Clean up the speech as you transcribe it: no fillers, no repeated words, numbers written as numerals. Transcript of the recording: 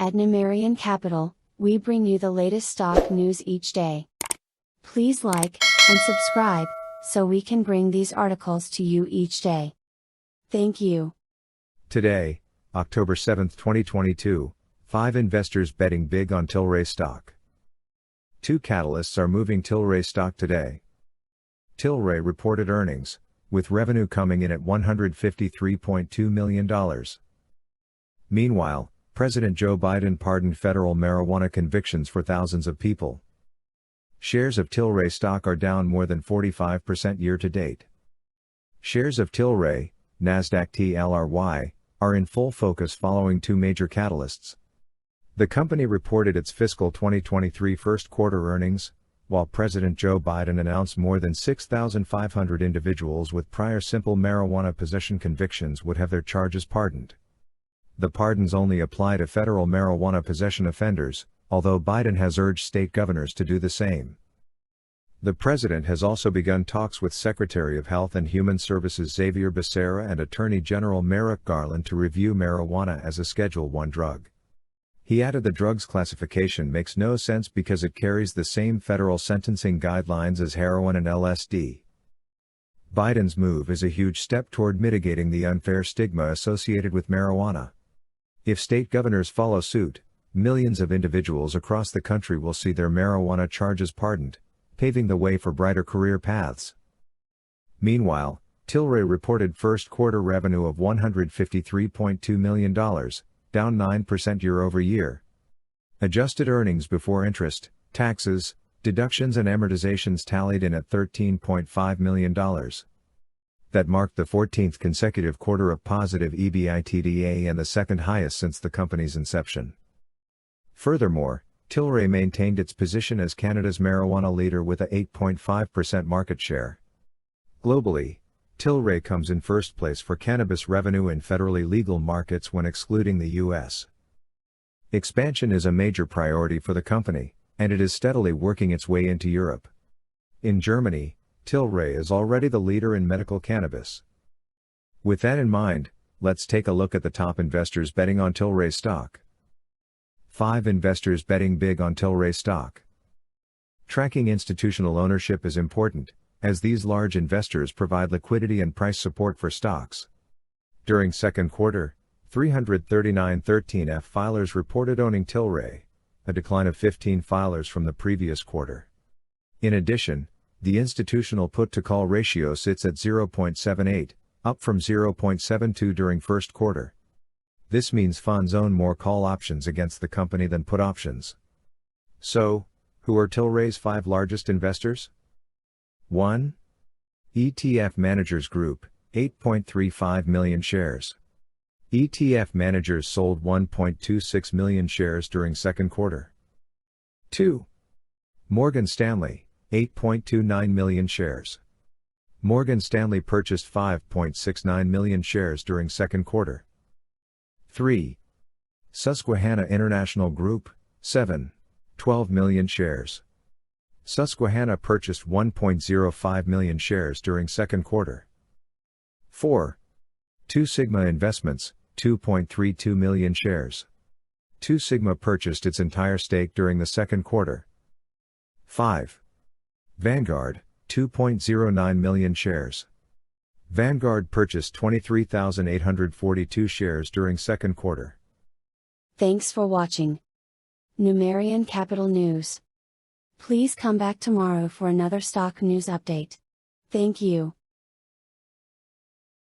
At Numerian Capital, we bring you the latest stock news each day. Please like and subscribe so we can bring these articles to you each day. Thank you. Today, October 7, 2022, 5 investors betting big on Tilray stock. 2 catalysts are moving Tilray stock today. Tilray reported earnings, with revenue coming in at $153.2 million. Meanwhile, President Joe Biden pardoned federal marijuana convictions for thousands of people. Shares of Tilray stock are down more than 45% year-to-date. Shares of Tilray, Nasdaq TLRY, are in full focus following 2 major catalysts. The company reported its fiscal 2023 first quarter earnings, while President Joe Biden announced more than 6,500 individuals with prior simple marijuana possession convictions would have their charges pardoned. The pardons only apply to federal marijuana possession offenders, although Biden has urged state governors to do the same. The president has also begun talks with Secretary of Health and Human Services Xavier Becerra and Attorney General Merrick Garland to review marijuana as a Schedule I drug. He added the drug's classification makes no sense because it carries the same federal sentencing guidelines as heroin and LSD. Biden's move is a huge step toward mitigating the unfair stigma associated with marijuana. If state governors follow suit, millions of individuals across the country will see their marijuana charges pardoned, paving the way for brighter career paths. Meanwhile, Tilray reported first quarter revenue of $153.2 million, down 9% year-over-year. Adjusted earnings before interest, taxes, deductions and amortizations tallied in at $13.5 million. That marked the 14th consecutive quarter of positive EBITDA and the second highest since the company's inception. Furthermore, Tilray maintained its position as Canada's marijuana leader with a 8.5% market share. Globally, Tilray comes in first place for cannabis revenue in federally legal markets when excluding the U.S. Expansion is a major priority for the company, and it is steadily working its way into Europe. In Germany, Tilray is already the leader in medical cannabis. With that in mind, let's take a look at the top investors betting on Tilray stock. 5 investors betting big on Tilray stock. Tracking institutional ownership is important, as these large investors provide liquidity and price support for stocks. During second quarter, 33913F filers reported owning Tilray, a decline of 15 filers from the previous quarter. In addition, the institutional put-to-call ratio sits at 0.78, up from 0.72 during first quarter. This means funds own more call options against the company than put options. So, who are Tilray's 5 largest investors? 1. ETF Managers Group, 8.35 million shares. ETF managers sold 1.26 million shares during second quarter. 2. Morgan Stanley, 8.29 million shares. Morgan Stanley purchased 5.69 million shares during second quarter. 3. Susquehanna International Group, 7.12 million shares. Susquehanna purchased 1.05 million shares during second quarter. 4. Two Sigma Investments, 2.32 million shares. Two Sigma purchased its entire stake during the second quarter. 5. Vanguard, 2.09 million shares. Vanguard purchased 23,842 shares during second quarter. Thanks for watching Numerian Capital News. Please come back tomorrow for another stock news update. Thank you.